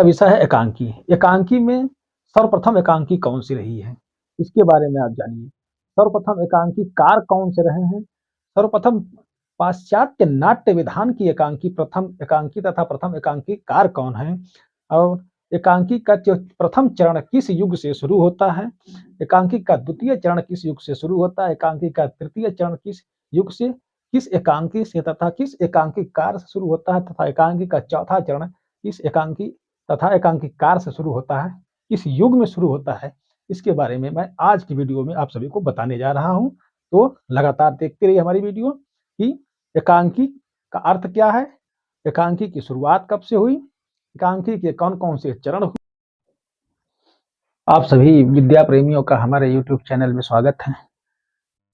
का विषय है एकांकी। एकांकी में सर्वप्रथम एकांकी कौन सी रही है, इसके बारे में आप जानिए। सर्वप्रथम एकांकीकार कौन से रहे हैं? सर्वप्रथम पाश्चात्य नाट्य विधान की एकांकी प्रथम एकांकी तथा प्रथम एकांकीकार कौन है? और एकांकी का जो प्रथम चरण किस युग से शुरू होता है? एकांकी का द्वितीय चरण किस युग से शुरू होता है? एकांकी का तृतीय चरण किस युग से, किस एकांकी से तथा किस एकांकीकार से शुरू होता है? तथा एकांकी का चौथा चरण किस एकांकी तथा एकांकीकार से शुरू होता है, किस युग में शुरू होता है? इसके बारे में मैं आज की वीडियो में आप सभी को बताने जा रहा हूं। तो लगातार देखते रहिए हमारी वीडियो कि एकांकी का अर्थ क्या है, एकांकी की शुरुआत कब से हुई, एकांकी के कौन कौन से चरण हुए। आप सभी विद्या प्रेमियों का हमारे YouTube चैनल में स्वागत है।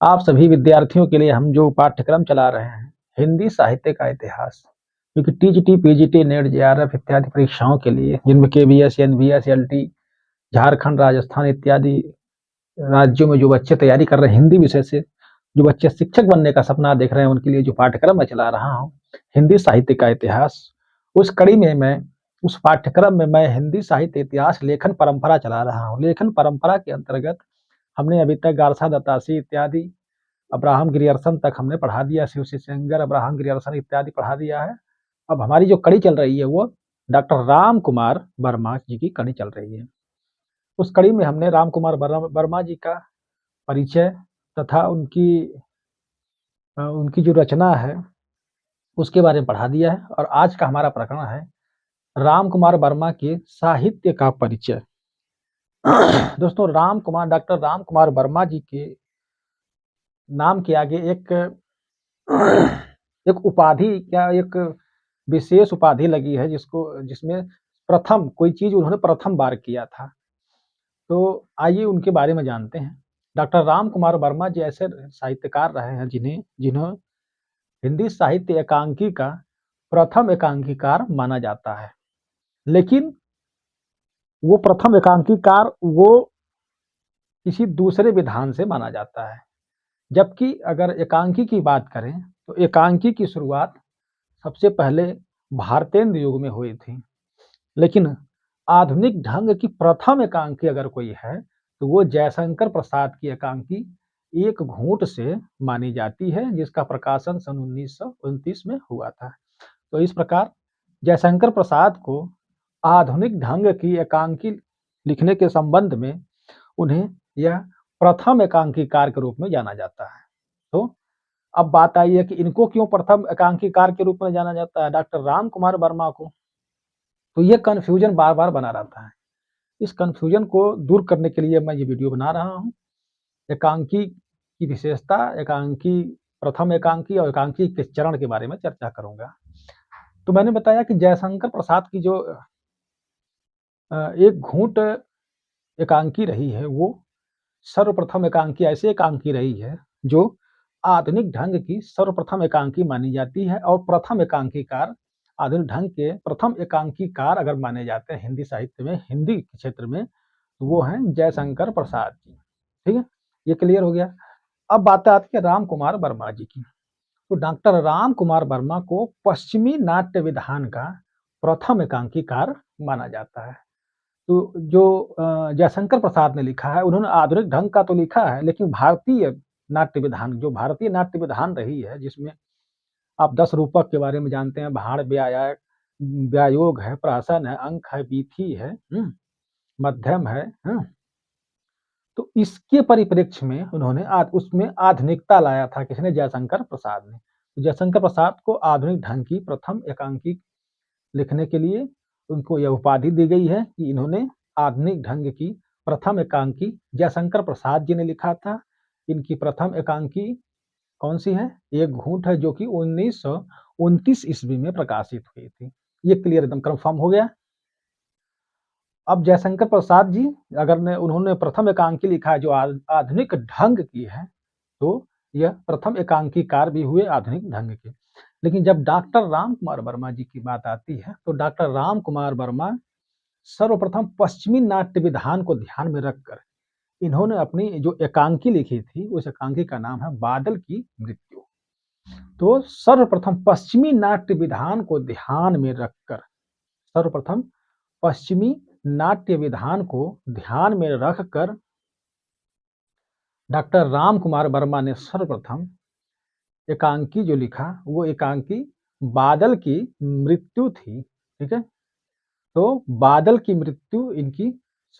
आप सभी विद्यार्थियों के लिए हम जो पाठ्यक्रम चला रहे हैं, हिंदी साहित्य का इतिहास, क्योंकि टीजीटी, पीजीटी, नेट, जेआरएफ इत्यादि परीक्षाओं के लिए, जिनमें केवीएस, एनवीएस, एलटी, झारखंड, राजस्थान इत्यादि राज्यों में जो बच्चे तैयारी कर रहे हैं हिंदी विषय से, जो बच्चे शिक्षक बनने का सपना देख रहे हैं, उनके लिए जो पाठ्यक्रम मैं चला रहा हूँ, हिंदी साहित्य का इतिहास, उस कड़ी में मैं उस पाठ्यक्रम में मैं हिंदी साहित्य इतिहास लेखन परंपरा चला रहा हूँ। लेखन परंपरा के अंतर्गत हमने अभी तक गारसा दत्तासी इत्यादि, अब्राहम ग्रियर्सन तक हमने पढ़ा दिया, शिवसी सेंगर, अब्राहम ग्रियर्सन इत्यादि पढ़ा दिया है। अब हमारी जो कड़ी चल रही है वो डॉक्टर राम कुमार वर्मा जी की कड़ी चल रही है। उस कड़ी में हमने राम कुमार वर्मा जी का परिचय तथा उनकी जो रचना है उसके बारे में पढ़ा दिया है। और आज का हमारा प्रकरण है राम कुमार वर्मा के साहित्य का परिचय। दोस्तों, डॉक्टर राम कुमार वर्मा जी के नाम के आगे एक उपाधि या एक विशेष उपाधि लगी है, जिसमें प्रथम कोई चीज उन्होंने प्रथम बार किया था। तो आइए उनके बारे में जानते हैं। डॉक्टर राम कुमार वर्मा जी ऐसे साहित्यकार रहे हैं जिन्हें हिंदी साहित्य एकांकी का प्रथम एकांकीकार माना जाता है। लेकिन वो प्रथम एकांकीकार वो किसी दूसरे विधान से माना जाता है। जबकि अगर एकांकी की बात करें तो एकांकी की शुरुआत सबसे पहले भारतेंद्र युग में हुई थी। लेकिन आधुनिक ढंग की प्रथम एकांकी अगर कोई है तो वो जयशंकर प्रसाद की एकांकी एक घूंट से मानी जाती है, जिसका प्रकाशन सन 1929 में हुआ था। तो इस प्रकार जयशंकर प्रसाद को आधुनिक ढंग की एकांकी लिखने के संबंध में उन्हें यह प्रथम एकांकीकार के रूप में जाना जाता है। तो अब बात आई है कि इनको क्यों प्रथम एकांकीकार के रूप में जाना जाता है, डॉक्टर राम कुमार वर्मा को। तो ये कन्फ्यूजन बार बार बना रहता है। इस कन्फ्यूजन को दूर करने के लिए मैं ये वीडियो बना रहा हूँ। एकांकी की विशेषता, एकांकी, प्रथम एकांकी और एकांकी के चरण के बारे में चर्चा करूंगा। तो मैंने बताया कि जयशंकर प्रसाद की जो एक घूंट एकांकी रही है, वो सर्वप्रथम एकांकी ऐसे एकांकी रही है जो आधुनिक ढंग की सर्वप्रथम एकांकी मानी जाती है। और प्रथम एकांकीकार, आधुनिक ढंग के प्रथम एकांकीकार अगर माने जाते हैं हिंदी साहित्य में, हिंदी क्षेत्र में, तो वो हैं जयशंकर प्रसाद जी। ठीक है, ये क्लियर हो गया। अब बात आती है राम कुमार वर्मा जी की। तो डॉक्टर राम कुमार वर्मा को पश्चिमी नाट्य विधान का प्रथम एकांकीकार माना जाता है। तो जो जयशंकर प्रसाद ने लिखा है, उन्होंने आधुनिक ढंग का तो लिखा है, लेकिन भारतीय नाट्य विधान, जो भारतीय नाट्य विधान रही है, जिसमें आप 10 रूपक के बारे में जानते हैं, भाड़, व्यायोग है, प्रासन है, अंक है, बीथी है, मध्यम है। तो इसके परिप्रेक्ष्य में उन्होंने उसमें आधुनिकता लाया था। किसने? जयशंकर प्रसाद ने। तो जयशंकर प्रसाद को आधुनिक ढंग की प्रथम एकांकी लिखने के लिए उनको यह उपाधि दी गई है कि इन्होंने आधुनिक ढंग की प्रथम एकांकी जयशंकर प्रसाद जी ने लिखा था। इनकी प्रथम एकांकी कौन सी है? एक घूंट है, जो कि 1929 ईस्वी में प्रकाशित हुई थी। ये क्लियर एकदम कंफर्म हो गया। अब जयशंकर प्रसाद जी उन्होंने प्रथम एकांकी लिखा है जो आधुनिक ढंग की है, तो यह प्रथम एकांकीकार भी हुए आधुनिक ढंग के। लेकिन जब डॉक्टर राम कुमार वर्मा जी की बात आती है तो डॉक्टर राम कुमार वर्मा सर्वप्रथम पश्चिमी नाट्य विधान को ध्यान में रखकर इन्होंने अपनी जो एकांकी लिखी थी, उस एकांकी का नाम है बादल की मृत्यु। तो सर्वप्रथम पश्चिमी नाट्य विधान को ध्यान में रखकर सर्वप्रथम पश्चिमी नाट्य विधान को ध्यान में रखकर डॉक्टर राम कुमार वर्मा ने सर्वप्रथम एकांकी जो लिखा वो एकांकी बादल की मृत्यु थी। ठीक है, तो बादल की मृत्यु इनकी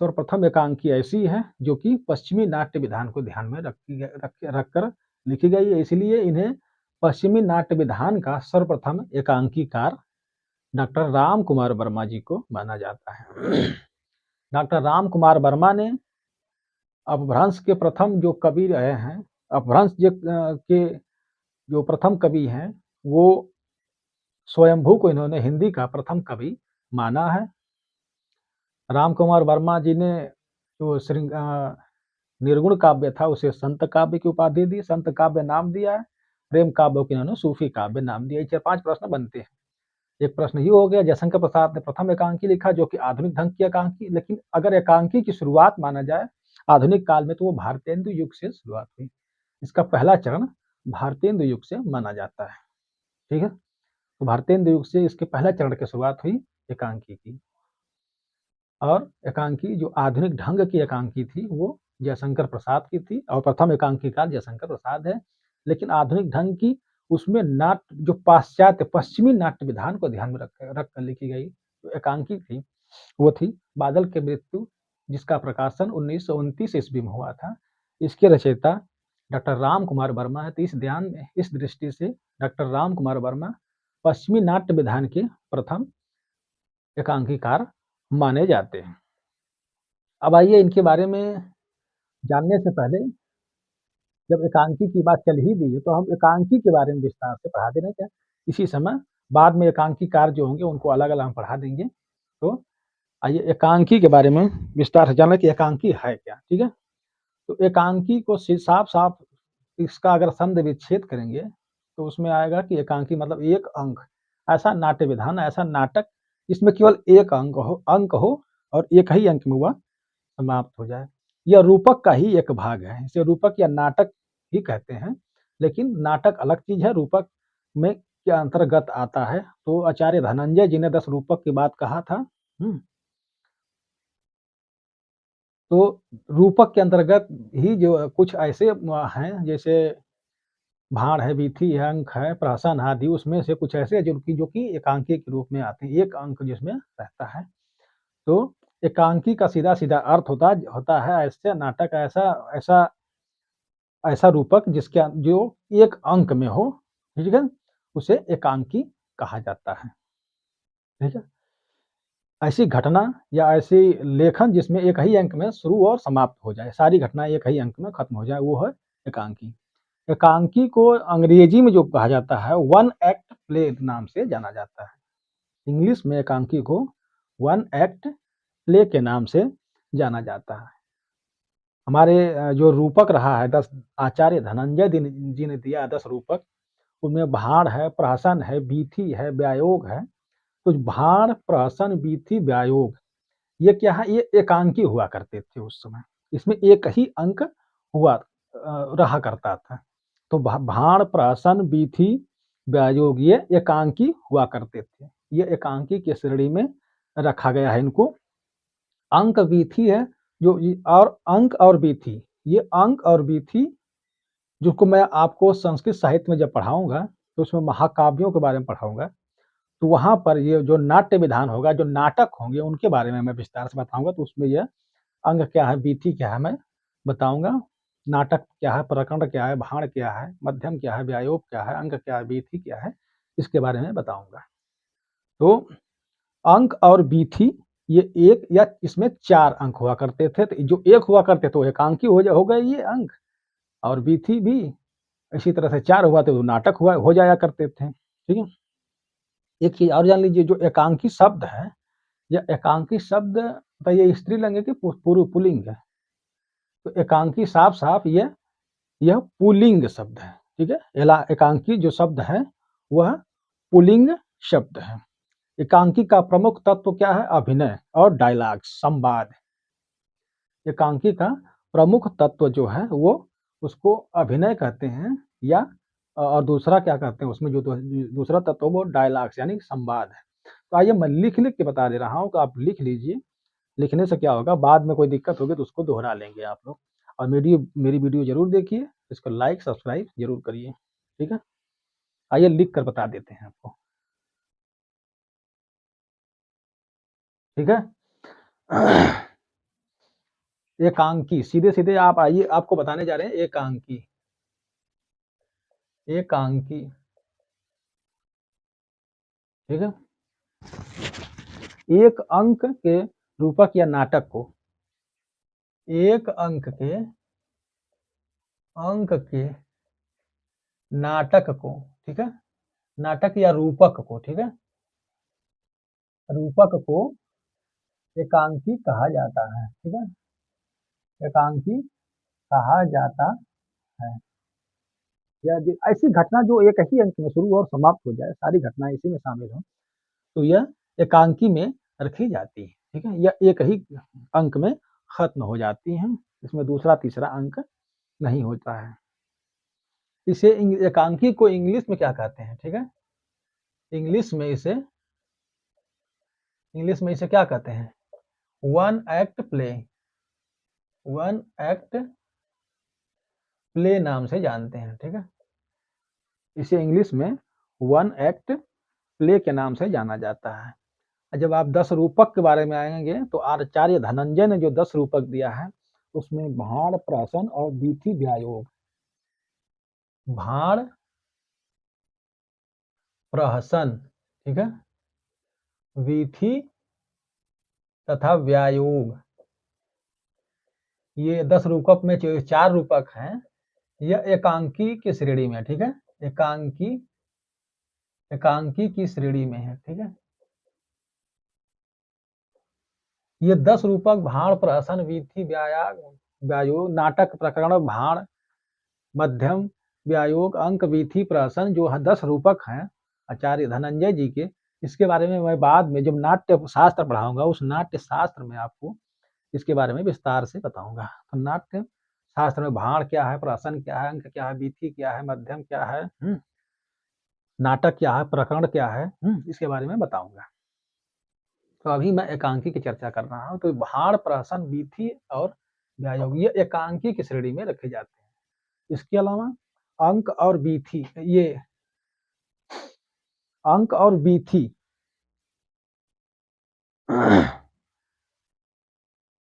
सर्वप्रथम एकांकी ऐसी है जो कि पश्चिमी नाट्य विधान को ध्यान में रखकर लिखी गई है, इसलिए इन्हें पश्चिमी नाट्य विधान का सर्वप्रथम एकांकीकार डॉक्टर राम कुमार वर्मा जी को माना जाता है। डॉक्टर राम कुमार वर्मा ने अपभ्रंश के प्रथम जो कवि रहे हैं, अपभ्रंश के जो प्रथम कवि हैं, वो स्वयंभू को इन्होंने हिंदी का प्रथम कवि माना है। राम कुमार वर्मा जी ने जो निर्गुण काव्य था उसे संत काव्य की उपाधि दी, संत काव्य नाम दिया है। प्रेम काव्य को इन्होंने सूफी काव्य नाम दिया। 4-5 प्रश्न बनते हैं। एक प्रश्न ये हो गया, जयशंकर प्रसाद ने प्रथम एकांकी लिखा जो कि आधुनिक ढंग की एकांकी, लेकिन अगर एकांकी की शुरुआत माना जाए आधुनिक काल में तो वो भारतेंदु युग से शुरुआत हुई। इसका पहला चरण भारतेंदु युग से माना जाता है। ठीक है, तो भारतेंदु युग से इसके पहला चरण की शुरुआत हुई एकांकी की। और एकांकी जो आधुनिक ढंग की एकांकी थी वो जयशंकर प्रसाद की थी और प्रथम एकांकीकार जयशंकर प्रसाद है। लेकिन आधुनिक ढंग की उसमें नाट्य जो पाश्चात्य पश्चिमी नाट्य विधान को ध्यान में रख कर लिखी गई तो एकांकी थी वो थी बादल के मृत्यु, जिसका प्रकाशन 1929 ईस्वी में हुआ था। इसके रचयिता डॉक्टर राम कुमार वर्मा है। तो इस दृष्टि से डॉक्टर राम कुमार वर्मा पश्चिमी नाट्य विधान के प्रथम एकांकीकार माने जाते हैं। अब आइए इनके बारे में जानने से पहले, जब एकांकी की बात चल ही दी है तो हम एकांकी के बारे में विस्तार से पढ़ा दे रहे हैं। इसी समय बाद में एकांकीकार जो होंगे उनको अलग अलग हम पढ़ा देंगे। तो आइए एकांकी के बारे में विस्तार से जानना कि एकांकी है क्या। ठीक है, तो एकांकी को साफ साफ इसका अगर संध विच्छेद करेंगे तो उसमें आएगा कि एकांकी मतलब एक अंक, ऐसा नाट्य विधान, ऐसा नाटक जिसमें केवल एक अंक हो और एक ही अंक में वह समाप्त हो जाए। यह रूपक का ही एक भाग है, इसे रूपक या नाटक ही कहते हैं। लेकिन नाटक अलग चीज है, रूपक में के अंतर्गत आता है। तो आचार्य धनंजय जी ने 10 रूपक की बात कहा था। तो रूपक के अंतर्गत ही जो कुछ ऐसे हैं जैसे भाण है, वीथी है, अंक है, प्रहसन आदि, उसमें से कुछ ऐसे जो कि एकांकी के रूप में आते हैं, एक अंक जिसमें रहता है। तो एकांकी का सीधा सीधा अर्थ होता है ऐसे नाटक, ऐसा रूपक जिसके जो एक अंक में हो। ठीक है, उसे एकांकी कहा जाता है। ठीक है, ऐसी घटना या ऐसी लेखन जिसमें एक ही अंक में शुरू और समाप्त हो जाए, सारी घटना एक ही अंक में खत्म हो जाए, वो है एकांकी। एकांकी को अंग्रेजी में जो कहा जाता है वन एक्ट प्ले नाम से जाना जाता है। इंग्लिश में एकांकी को वन एक्ट प्ले के नाम से जाना जाता है। हमारे जो रूपक रहा है 10 आचार्य धनंजय जी ने दिया 10 रूपक, उनमें भाण है, प्रहसन है, वीथी है, व्यायोग है। तो भाण, प्रहसन, वीथी, व्यायोग ये क्या है, ये एकांकी हुआ करते थे उस समय। इसमें एक ही अंक रहा करता था। तो भाण, प्रहसन, वीथी, व्यायोग ये एकांकी हुआ करते थे। ये एकांकी की श्रेणी में रखा गया है इनको। अंक वीथी है जो और अंक और वीथी, ये अंक और वीथी जिसको मैं आपको संस्कृत साहित्य में जब पढ़ाऊंगा तो उसमें महाकाव्यों के बारे में पढ़ाऊंगा, तो वहां पर ये जो नाट्य विधान होगा, जो नाटक होंगे उनके बारे में मैं विस्तार से बताऊंगा। तो उसमें यह अंग क्या है, वीथी क्या है, मैं बताऊंगा। नाटक क्या है, प्रकरण क्या है, भाण क्या है, मध्यम क्या है, व्यायोग क्या है, अंक क्या है, वीथी क्या है, इसके बारे में बताऊंगा। तो अंक और वीथी ये एक या इसमें 4 अंक हुआ करते थे। तो जो एक हुआ करते तो एकांकी हो गए ये अंक, और वीथी भी इसी तरह से 4 हुआ तो नाटक हो जाया करते थे। ठीक है, एक चीज और जान लीजिए, जो एकांकी शब्द है, यह एकांकी शब्द तो ये स्त्रीलिंग है कि पुल्लिंग है। तो एकांकी साफ साफ यह पुल्लिंग शब्द है। ठीक है, एकांकी जो शब्द है वह पुल्लिंग शब्द है। एकांकी का प्रमुख तत्व क्या है, अभिनय और डायलॉग, संवाद। एकांकी का प्रमुख तत्व जो है वो उसको अभिनय कहते हैं, या और दूसरा क्या कहते हैं उसमें जो दूसरा तत्व वो डायलॉग्स यानी संवाद है। तो आइए मैं लिख लिख के बता दे रहा हूँ, तो आप लिख लीजिए। लिखने से क्या होगा, बाद में कोई दिक्कत होगी तो उसको दोहरा लेंगे आप लोग। और मेरी वीडियो जरूर देखिए, इसको लाइक सब्सक्राइब जरूर करिए, ठीक है। आइए लिख कर बता देते हैं आपको, ठीक है। एकांकी, सीधे सीधे आप आइए, आपको बताने जा रहे हैं एकांकी। एकांकी, ठीक है। एक अंक के रूपक या नाटक को, एक अंक के नाटक को, ठीक है, नाटक या रूपक को, ठीक है, रूपक को एकांकी कहा जाता है, ठीक है, एकांकी कहा जाता है। या ऐसी घटना जो एक ही अंक में शुरू और समाप्त हो जाए, सारी घटनाएं इसी में शामिल हो, तो यह एकांकी में रखी जाती है, ठीक है। यह एक ही अंक में खत्म हो जाती हैं, इसमें दूसरा तीसरा अंक नहीं होता है। इसे एकांकी को इंग्लिश में क्या कहते हैं, ठीक है, इंग्लिश में इसे क्या कहते हैं, one act play, one act play नाम से जानते हैं, ठीक है। इसे इंग्लिश में वन एक्ट प्ले के नाम से जाना जाता है। जब आप 10 रूपक के बारे में आएंगे तो आचार्य धनंजय ने जो 10 रूपक दिया है, उसमें भाण, प्राशन और वीथी व्यायोग, भाण, प्रहसन, ठीक है, वीथी तथा व्यायोग, ये 10 रूपक में जो 4 रूपक हैं, यह एकांकी की श्रेणी में, ठीक है, एकांकी की श्रेणी में है, ठीक है। ये 10 रूपक भाण, प्रहसन, वीथी, व्यायोग, नाटक, प्रकरण, भाण, मध्यम, व्यायोग, अंक, वीथी, प्रहसन, जो 10 रूपक हैं आचार्य धनंजय जी के, इसके बारे में मैं बाद में जब नाट्य शास्त्र पढ़ाऊंगा, उस नाट्य शास्त्र में आपको इसके बारे में विस्तार से बताऊंगा। तो नाट्य शास्त्र में भाण क्या है, प्रहसन क्या है, अंक क्या है, वीथी क्या है, मध्यम क्या है, नाटक क्या है, प्रकरण क्या है, इसके बारे में बताऊंगा। तो अभी मैं एकांकी की चर्चा कर रहा हूँ। तो भाण, प्रहसन, वीथी और व्यायोग ये एकांकी की श्रेणी में रखे जाते हैं। इसके अलावा अंक और वीथी, ये अंक और वीथी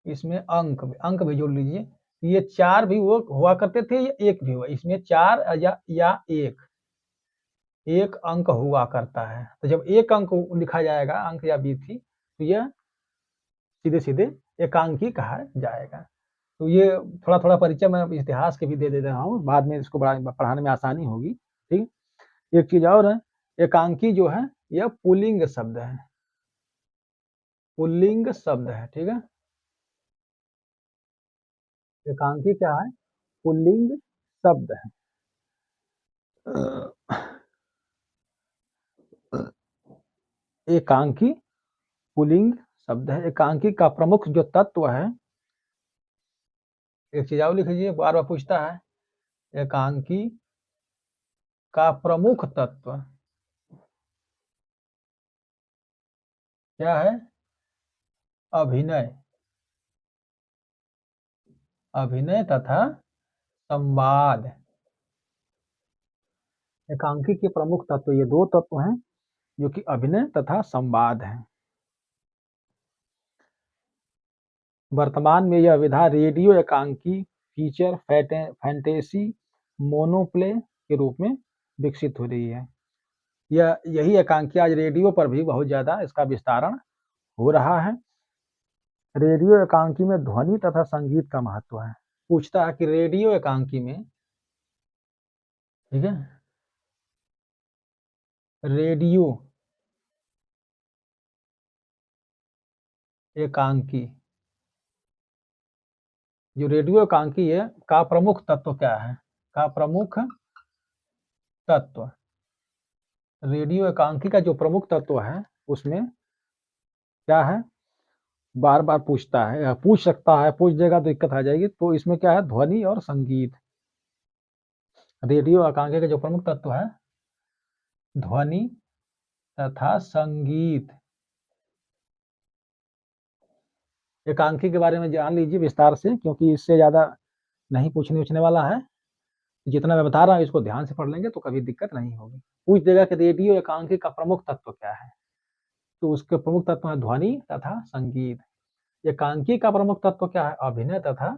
इसमें अंक भी जोड़ लीजिए। ये 4 भी वो हुआ करते थे, ये 1 भी हुआ, इसमें 4 या 1 अंक हुआ करता है। तो जब 1 अंक लिखा जाएगा, अंक या वीथी, तो यह सीधे सीधे एकांकी कहा जाएगा। तो ये थोड़ा थोड़ा परिचय मैं इतिहास के भी दे रहा हूँ, बाद में इसको पढ़ाने में आसानी होगी, ठीक। एक चीज और है, एकांकी जो है यह पुल्लिंग शब्द है, पुल्लिंग शब्द है, ठीक है। एकांकी क्या है, पुल्लिंग शब्द है। एकांकी पुल्लिंग शब्द है। एकांकी का प्रमुख जो तत्व है, एक चीज और लिख लीजिए, बार बार पूछता है, एकांकी का प्रमुख तत्व क्या है, अभिनय, अभिनय तथा संवाद। एकांकी के प्रमुख तत्व ये 2 तत्व हैं, जो कि अभिनय तथा संवाद है। वर्तमान में यह विधा रेडियो एकांकी, फीचर फैंटेसी, मोनोप्ले के रूप में विकसित हो रही है। यही एकांकी आज रेडियो पर भी बहुत ज्यादा इसका विस्तारण हो रहा है। रेडियो एकांकी में ध्वनि तथा संगीत का महत्व है। पूछता है कि रेडियो एकांकी में, ठीक है, रेडियो एकांकी, जो रेडियो एकांकी है का प्रमुख तत्व क्या है, का प्रमुख तत्व, रेडियो एकांकी का जो प्रमुख तत्व है उसमें क्या है, बार बार पूछता है, पूछ सकता है, पूछ देगा तो दिक्कत आ जाएगी। तो इसमें क्या है, ध्वनि और संगीत। रेडियो एकांकी का जो प्रमुख तत्व है ध्वनि तथा संगीत, एकांकी के बारे में जान लीजिए विस्तार से, क्योंकि इससे ज़्यादा नहीं पूछने वाला है। जितना मैं बता रहा हूँ इसको ध्यान से पढ़ लेंगे तो कभी दिक्कत नहीं होगी। पूछ देगा कि रेडियो एकांकी का प्रमुख तत्व क्या है, तो उसके प्रमुख तत्व है ध्वनि तथा संगीत। एकांकी का प्रमुख तत्व क्या है? अभिनय तथा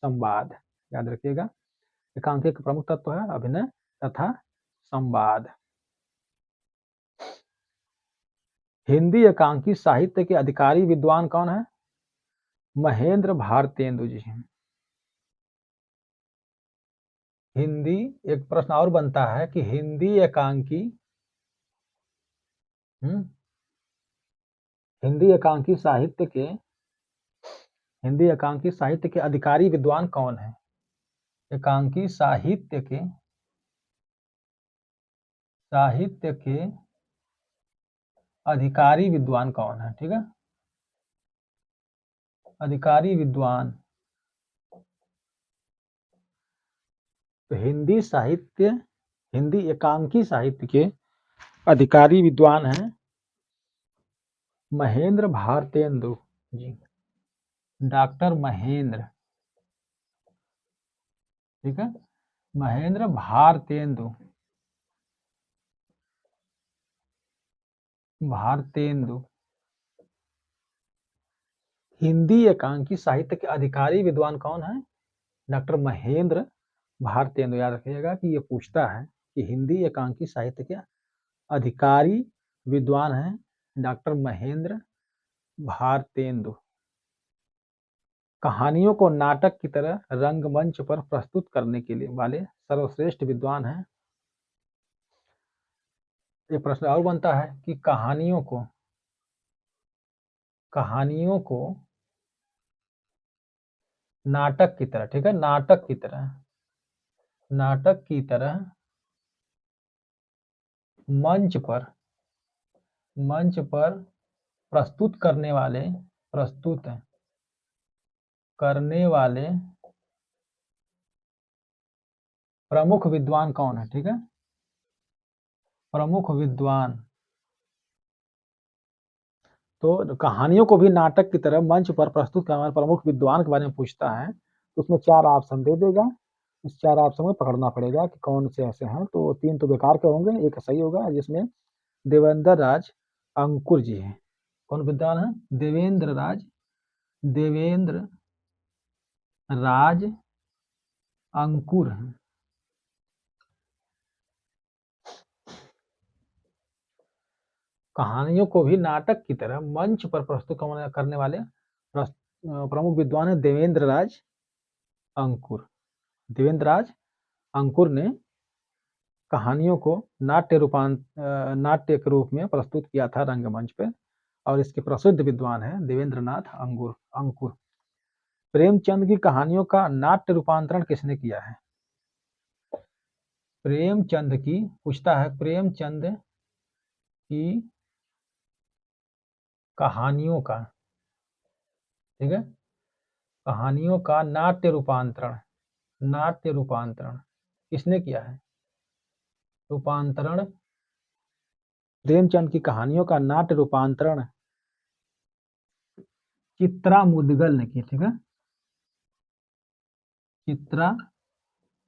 संवाद। याद रखिएगा, एकांकी का प्रमुख तत्व है अभिनय तथा संवाद। हिंदी एकांकी साहित्य के अधिकारी विद्वान कौन है? महेंद्र भारतेंदु जी हैं। हिंदी, एक प्रश्न और बनता है कि हम्म हिंदी एकांकी साहित्य के अधिकारी विद्वान कौन है? एकांकी साहित्य के अधिकारी विद्वान कौन है? ठीक है, अधिकारी विद्वान। तो हिंदी एकांकी साहित्य के अधिकारी विद्वान हैं महेंद्र भारतेंदु जी, डॉक्टर महेंद्र। ठीक है, महेंद्र भारतेंदु हिंदी एकांकी साहित्य के अधिकारी विद्वान कौन है? डॉक्टर महेंद्र भारतेंदु। याद रखिएगा कि ये पूछता है कि हिंदी एकांकी साहित्य के अधिकारी विद्वान हैं डॉक्टर महेंद्र भारतेंदु। कहानियों को नाटक की तरह रंगमंच पर प्रस्तुत करने के लिए वाले सर्वश्रेष्ठ विद्वान हैं। ये प्रश्न और बनता है कि कहानियों को नाटक की तरह, ठीक है, नाटक की तरह मंच पर प्रस्तुत करने वाले प्रमुख विद्वान कौन है? ठीक है, प्रमुख विद्वान। तो कहानियों को भी नाटक की तरह मंच पर प्रस्तुत करने वाले प्रमुख विद्वान के बारे में पूछता है, तो उसमें 4 ऑप्शन दे देगा। इस 4 ऑप्शन में पकड़ना पड़ेगा कि कौन से ऐसे हैं। तो 3 तो बेकार के होंगे, एक सही होगा, जिसमें देवेंद्र राज अंकुर जी हैं। कौन विद्वान है? देवेंद्र राज अंकुर हैं। कहानियों को भी नाटक की तरह मंच पर प्रस्तुत करने वाले प्रमुख विद्वान है देवेंद्र राज अंकुर ने कहानियों को नाट्य के रूप में प्रस्तुत किया था रंगमंच पे, और इसके प्रसिद्ध विद्वान हैं देवेंद्रनाथ अंकुर। प्रेमचंद की कहानियों का नाट्य रूपांतरण किसने किया है? प्रेमचंद की कहानियों का, ठीक है, कहानियों का नाट्य रूपांतरण किसने किया है? प्रेमचंद की कहानियों का नाट्य रूपांतरण चित्रा मुदगल ने किया। ठीक है, चित्रा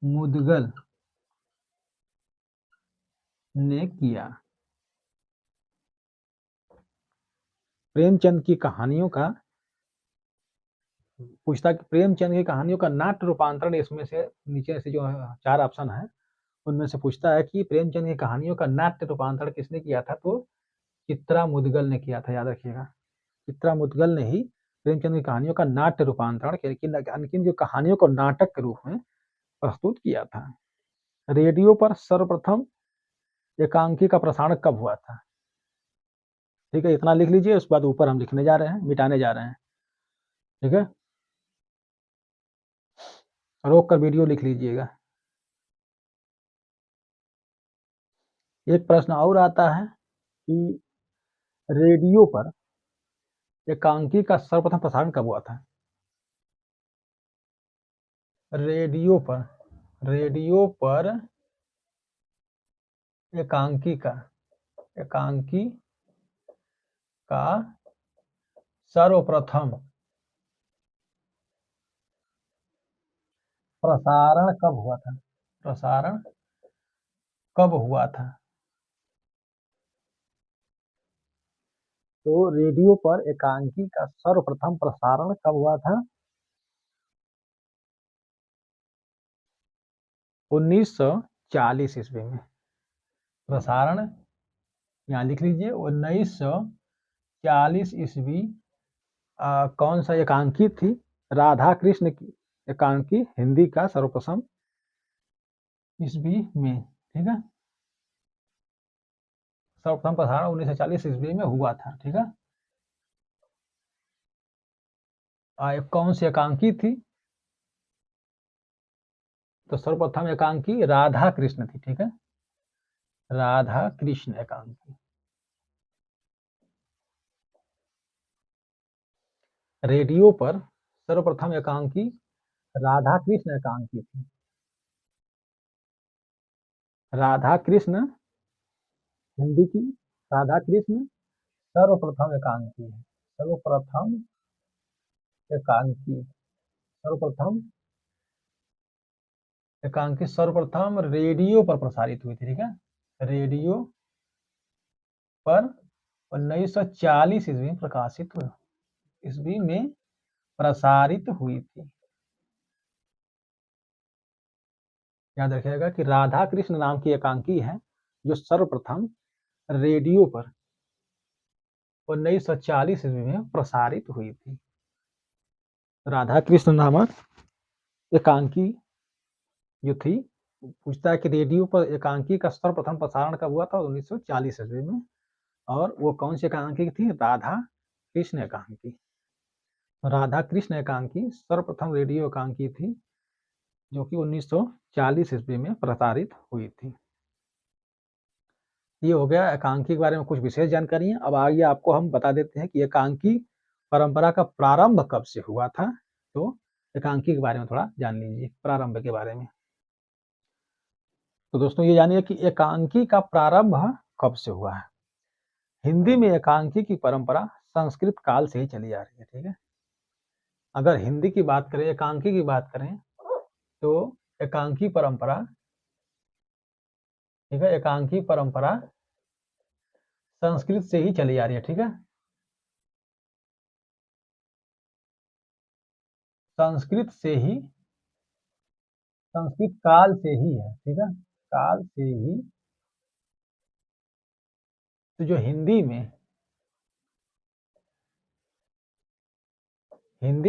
मुदगल ने किया। प्रेमचंद की कहानियों का पूछता कि प्रेमचंद की कहानियों का नाट्य रूपांतरण, इसमें से नीचे से जो 4 ऑप्शन है उनमें से पूछता है कि प्रेमचंद की कहानियों का नाट्य रूपांतरण किसने किया था? तो चित्रा मुदगल ने किया था। याद रखिएगा, चित्रा मुदगल ने ही प्रेमचंद की कहानियों का नाट्य रूपांतरण किया, जो कहानियों को नाटक के रूप में प्रस्तुत किया था। रेडियो पर सर्वप्रथम एकांकी का प्रसारण कब हुआ था? ठीक है, इतना लिख लीजिए, उसके बाद ऊपर हम लिखने जा रहे हैं, मिटाने जा रहे हैं। ठीक है, रोक कर वीडियो लिख लीजिएगा। एक प्रश्न और आता है कि रेडियो पर एकांकी का सर्वप्रथम प्रसारण कब हुआ था? रेडियो पर एकांकी का सर्वप्रथम प्रसारण कब हुआ था? प्रसारण कब हुआ था? तो रेडियो पर एकांकी का सर्वप्रथम प्रसारण कब हुआ था? 1940 ईस्वी में। प्रसारण यहाँ लिख लीजिए 1940 ईस्वी। कौन सा एकांकी थी? राधा कृष्ण की एकांकी हिंदी का सर्वप्रथम ईस्वी में, ठीक है। सर्वप्रथम प्रसारण 1940 ईस्वी में हुआ था, ठीक है। कौन सी एकांकी थी? तो सर्वप्रथम एकांकी राधा कृष्ण थी, ठीक है। राधा कृष्ण एकांकी। रेडियो पर सर्वप्रथम एकांकी राधा कृष्ण एकांकी थी। राधा कृष्ण हिंदी की राधा कृष्ण सर्वप्रथम एकांकी है। सर्वप्रथम एकांकी सर्वप्रथम एकांकी सर्वप्रथम रेडियो पर प्रसारित हुई थी, ठीक है। रेडियो पर 1940 ईस्वी में प्रकाशित हुई, ईस्वी में प्रसारित हुई थी। याद रखिएगा कि राधा कृष्ण नाम की एकांकी है जो सर्वप्रथम रेडियो पर 1940 ईस्वी में प्रसारित हुई थी। राधा कृष्ण नामक एकांकी जो थी, पूछता है कि रेडियो पर एकांकी का सर्वप्रथम प्रसारण कब हुआ था? 1940 ईस्वी में। और वो कौन सी एकांकी थी? राधा कृष्ण एकांकी। राधा कृष्ण एकांकी सर्वप्रथम रेडियो एकांकी थी जो कि 1940 ईस्वी में प्रसारित हुई थी। ये हो गया एकांकी के बारे में कुछ विशेष जानकारी। अब आगे आपको हम बता देते हैं कि एकांकी परंपरा का प्रारंभ कब से हुआ था। तो एकांकी के बारे में थोड़ा जान लीजिए, प्रारंभ के बारे में। तो दोस्तों ये जानिए कि एकांकी का प्रारंभ कब से हुआ है। हिंदी में एकांकी की परंपरा संस्कृत काल से ही चली आ रही है, ठीक है। अगर हिंदी की बात करें, एकांकी की बात करें, तो एकांकी परंपरा, ठीक है, एकांकी परंपरा संस्कृत से ही चली आ रही है, ठीक है। संस्कृत से ही, संस्कृत काल से ही है, ठीक है, काल से ही। तो जो हिंदी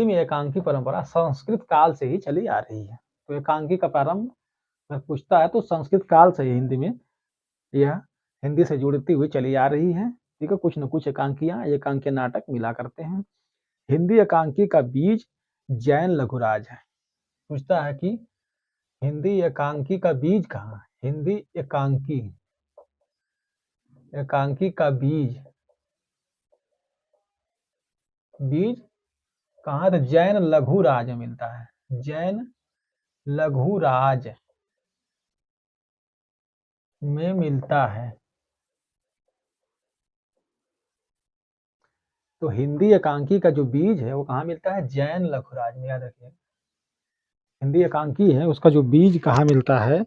में एकांकी परंपरा संस्कृत काल से ही चली आ रही है। तो एकांकी का प्रारंभ अगर पूछता है तो संस्कृत काल से ही हिंदी में यह हिंदी से जुड़ती हुई चली आ रही है, ठीक है। कुछ न कुछ एकांकियां, एकांकीय नाटक मिला करते हैं। हिंदी एकांकी का बीज जैन लघुराज है। पूछता है कि हिंदी एकांकी का बीज कहाँ है? हिंदी एकांकी एकांकी का बीज कहाँ? तो जैन लघुराज में मिलता है। जैन लघुराज में मिलता है। तो हिंदी एकांकी का जो बीज है वो कहाँ मिलता है? जैन लघुराज में। याद रखिए, हिंदी एकांकी है उसका जो बीज कहाँ मिलता है?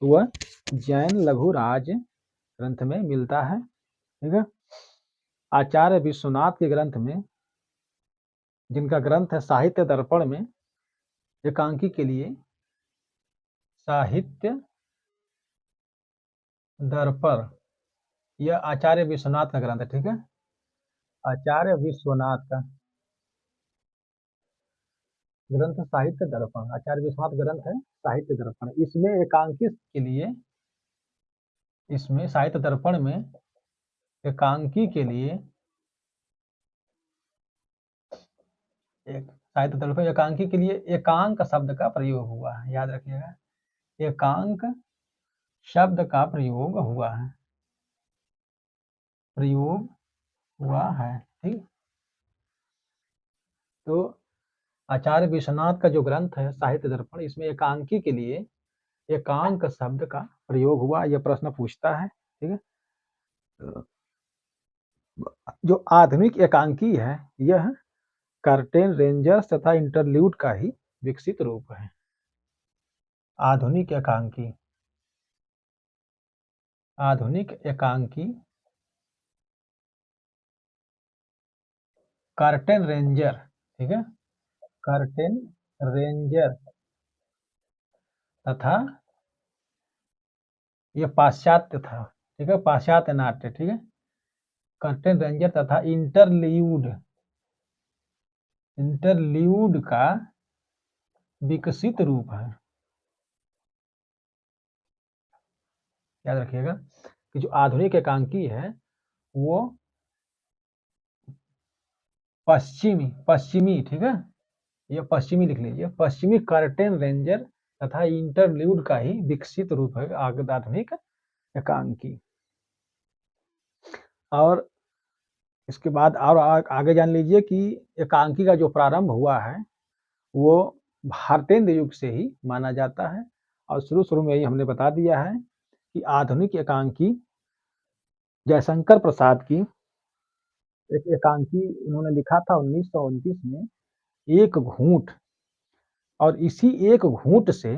वह जैन लघुराज ग्रंथ में मिलता है, ठीक है। आचार्य विश्वनाथ के ग्रंथ में, जिनका ग्रंथ है साहित्य दर्पण में, एकांकी के लिए साहित्य दर्पण, यह आचार्य विश्वनाथ का ग्रंथ है, ठीक है। आचार्य विश्वनाथ का ग्रंथ साहित्य दर्पण, आचार्य विश्वनाथ ग्रंथ है साहित्य दर्पण। इसमें एकांकी के लिए, इसमें साहित्य दर्पण में एकांकी के लिए एक साहित्य दर्पण एकांकी के लिए एकांक शब्द का प्रयोग हुआ है। याद रखिएगा, एकांक शब्द का प्रयोग हुआ है, प्रयोग हुआ है, ठीक। तो आचार्य विश्वनाथ का जो ग्रंथ है साहित्य दर्पण, इसमें एकांकी के लिए एकांक शब्द का प्रयोग हुआ। यह प्रश्न पूछता है, ठीक है। जो आधुनिक एकांकी है यह कर्टेन, रेंजर्स तथा इंटरल्यूड का ही विकसित रूप है। आधुनिक एकांकी, आधुनिक एकांकी कर्टेन रेंजर, ठीक है, कर्टेन रेंजर तथा ये पाश्चात्य था, ठीक है, पाश्चात्य नाट्य, ठीक है, कर्टेन रेंजर तथा इंटरल्यूड, इंटरल्यूड का विकसित रूप है। याद रखिएगा कि जो आधुनिक एकांकी है वो पश्चिमी, पश्चिमी, ठीक है, ये पश्चिमी लिख लीजिए, पश्चिमी कर्टेन रेंजर तथा इंटरल्यूड का ही विकसित रूप है आधुनिक एकांकी। और इसके बाद और आगे जान लीजिए कि एकांकी का जो प्रारंभ हुआ है वो भारतेंद्र युग से ही माना जाता है। और शुरू में ही हमने बता दिया है कि आधुनिक एकांकी जयशंकर प्रसाद की एक एकांकी उन्होंने लिखा था 1929 में, एक घूंट, और इसी एक घूंट से,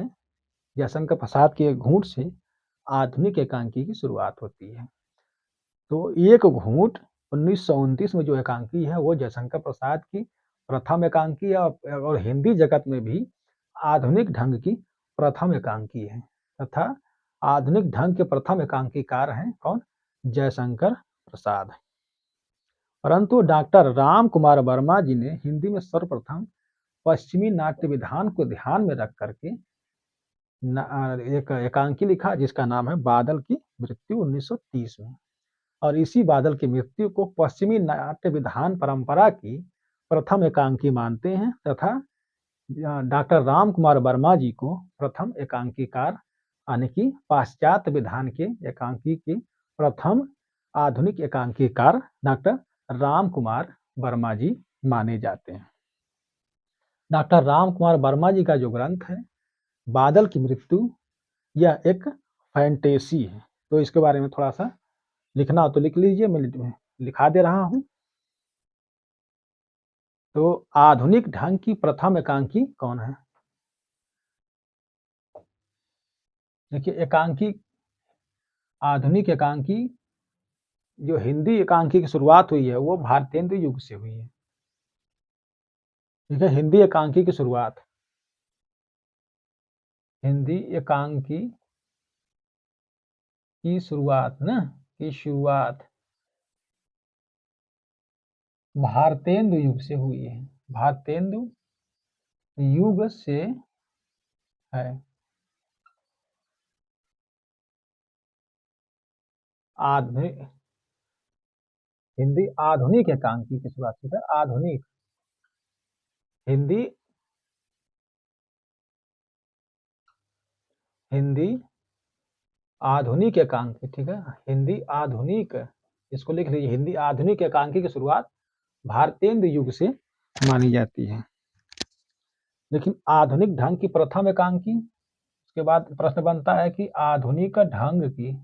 जयशंकर प्रसाद के एक घूंट से आधुनिक एकांकी की शुरुआत होती है। तो एक घूंट 1929 में जो एकांकी है वो जयशंकर प्रसाद की प्रथम एकांकी है, और हिंदी जगत में भी आधुनिक ढंग की प्रथम एकांकी है, तथा आधुनिक ढंग के प्रथम एकांकीकार हैं कौन? जयशंकर प्रसाद। परंतु डॉक्टर राम कुमार वर्मा जी ने हिंदी में सर्वप्रथम पश्चिमी नाट्य विधान को ध्यान में रख करके एक एकांकी लिखा जिसका नाम है बादल की मृत्यु 1930 में, और इसी बादल की मृत्यु को पश्चिमी नाट्य विधान परंपरा की प्रथम एकांकी मानते हैं, तथा डॉक्टर राम कुमार वर्मा जी को प्रथम एकांकीकार यानी कि पाश्चात्य विधान के एकांकी के प्रथम आधुनिक एकांकीकार डॉक्टर राम कुमार वर्मा जी माने जाते हैं। डॉक्टर राम कुमार वर्मा जी का जो ग्रंथ है बादल की मृत्यु, यह एक फैंटेसी है, तो इसके बारे में थोड़ा सा लिखना हो तो लिख लीजिए, मैं लिखा दे रहा हूं। तो आधुनिक ढंग की प्रथम एकांकी कौन है? देखिए एकांकी, आधुनिक एकांकी जो हिंदी एकांकी की शुरुआत हुई है वो भारतेंद्र युग से हुई है, ठीक है, हिंदी एकांकी की शुरुआत, हिंदी एकांकी की शुरुआत ना, की शुरुआत भारतेंदु युग से हुई है, भारतेंदु युग से है। आधुनिक हिंदी आधुनिक एकांकी की शुरुआत, ठीक है, आधुनिक हिंदी, हिंदी आधुनिक एकांकी, ठीक है, हिंदी आधुनिक, इसको लिख लीजिए, हिंदी आधुनिक एकांकी की शुरुआत भारतेंदु युग से मानी जाती है। लेकिन आधुनिक ढंग की प्रथम एकांकी, उसके बाद प्रश्न बनता है कि आधुनिक ढंग की,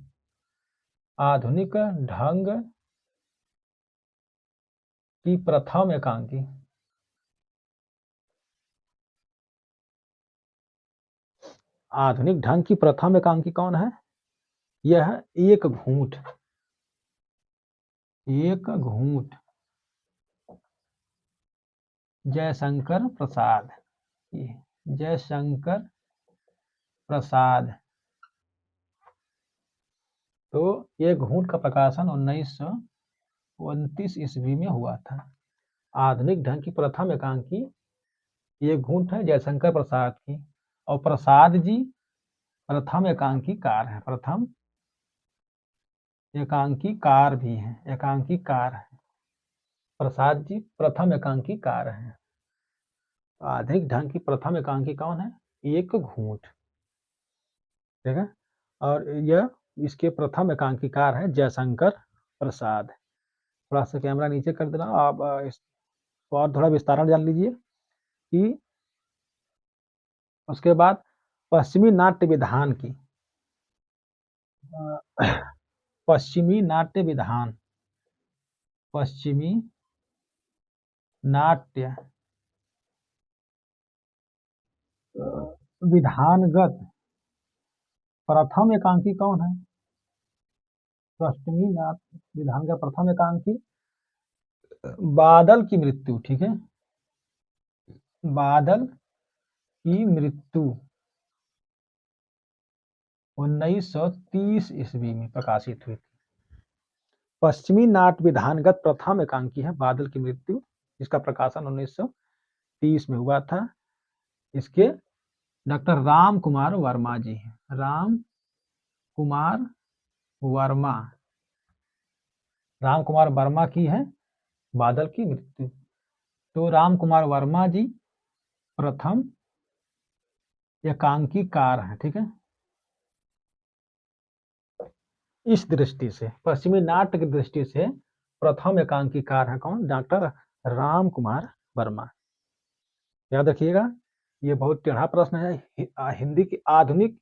आधुनिक ढंग की प्रथम एकांकी, आधुनिक ढंग की प्रथम एकांकी कौन है? यह एक घूंट, एक घूंट जयशंकर प्रसाद, जयशंकर प्रसाद। तो ये घूंट का प्रकाशन 1929 ईस्वी में हुआ था। आधुनिक ढंग की प्रथम एकांकी ये घूंट है जयशंकर प्रसाद की, और प्रसाद जी प्रथम एकांकीकार है, प्रथम एकांकीकार भी है, एकांकीकार है, प्रसाद जी प्रथम एकांकीकार है। आधुनिक ढंग की प्रथम एकांकी कौन है? एक घूंट, ठीक है, और यह इसके प्रथम एकांकीकार है जयशंकर प्रसाद। थोड़ा सा कैमरा नीचे कर देना, आप इसको और थोड़ा विस्तारण जान लीजिए कि उसके बाद पश्चिमी नाट्य विधान की, पश्चिमी नाट्य विधान, पश्चिमी नाट्य विधानगत प्रथम एकांकी कौन है? तो अष्टमी नाथ विधान का प्रथम एकांकी बादल की मृत्यु, ठीक है, बादल की मृत्यु 1930 ईस्वी में प्रकाशित हुई थी। पश्चिमी नाट विधानगत प्रथम एकांकी है बादल की मृत्यु, जिसका प्रकाशन 1930 में हुआ था। इसके डॉक्टर राम कुमार वर्मा जी हैं, राम कुमार वर्मा, राम कुमार वर्मा की है बादल की मृत्यु। तो राम कुमार वर्मा जी प्रथम एकांकीकार हैं, ठीक है। इस दृष्टि से पश्चिमी नाट्य की दृष्टि से प्रथम एकांकीकार है कौन? डॉक्टर राम कुमार वर्मा। याद रखिएगा, ये बहुत टेढ़ा प्रश्न है। हिंदी की आधुनिक,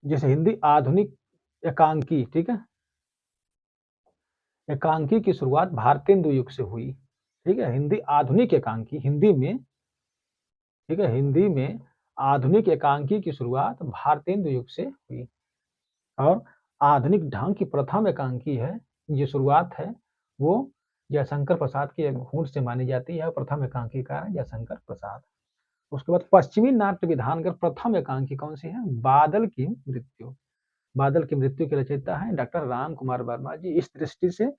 जैसे हिंदी आधुनिक एकांकी, ठीक है, एकांकी की शुरुआत भारतेंदु युग से हुई, ठीक है। हिंदी आधुनिक एकांकी, हिंदी में, ठीक है, हिंदी में आधुनिक एकांकी की शुरुआत भारतेंदु युग से हुई। और आधुनिक ढंग की प्रथम एकांकी है, ये शुरुआत है वो जयशंकर प्रसाद की एक घूंट से मानी जाती है। प्रथम एकांकीकार है जयशंकर प्रसाद। उसके बाद पश्चिमी नाट्य विधान का प्रथम एकांकी कौन सी है? बादल की मृत्यु। बादल की मृत्यु के रचयिता है डॉक्टर राम कुमार वर्मा जी। इस दृष्टि से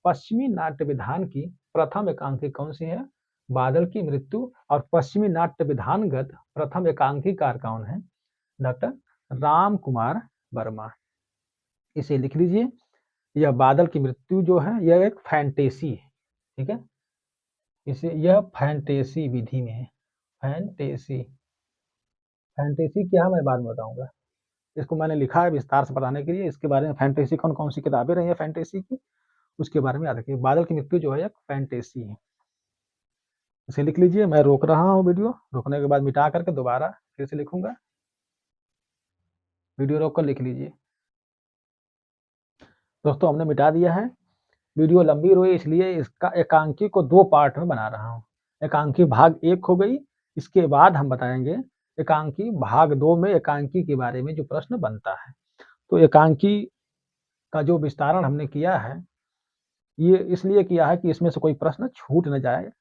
पश्चिमी नाट्य विधान की प्रथम एकांकी कौन सी है? बादल की मृत्यु। और पश्चिमी नाट्य विधानगत प्रथम एकांकीकार कौन है? डॉक्टर राम कुमार वर्मा। इसे लिख लीजिए। यह बादल की मृत्यु जो है यह एक फैंटेसी है, ठीक है। इसे यह फैंटेसी विधि में है। फैंटेसी, फैंटेसी क्या है मैं बाद में बताऊंगा। इसको मैंने लिखा है विस्तार से बताने के लिए। इसके बारे में फैंटेसी कौन कौन सी किताबें रही है फैंटेसी की, उसके बारे में याद रखिए। बादल की मृत्यु जो है एक फैंटेसी है। इसे लिख लीजिए। मैं रोक रहा हूँ वीडियो, रोकने के बाद मिटा करके दोबारा फिर से लिखूंगा। वीडियो रोक कर लिख लीजिए। दोस्तों हमने मिटा दिया है। वीडियो लंबी हुई इसलिए इसका एकांकी को 2 पार्ट में बना रहा हूँ। एकांकी भाग 1 हो गई, इसके बाद हम बताएंगे एकांकी भाग 2 में एकांकी के बारे में जो प्रश्न बनता है। तो एकांकी का जो विस्तारण हमने किया है ये इसलिए किया है कि इसमें से कोई प्रश्न छूट न जाए।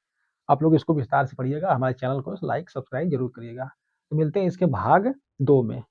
आप लोग इसको विस्तार से पढ़िएगा, हमारे चैनल को लाइक सब्सक्राइब जरूर करिएगा। तो मिलते हैं इसके भाग 2 में।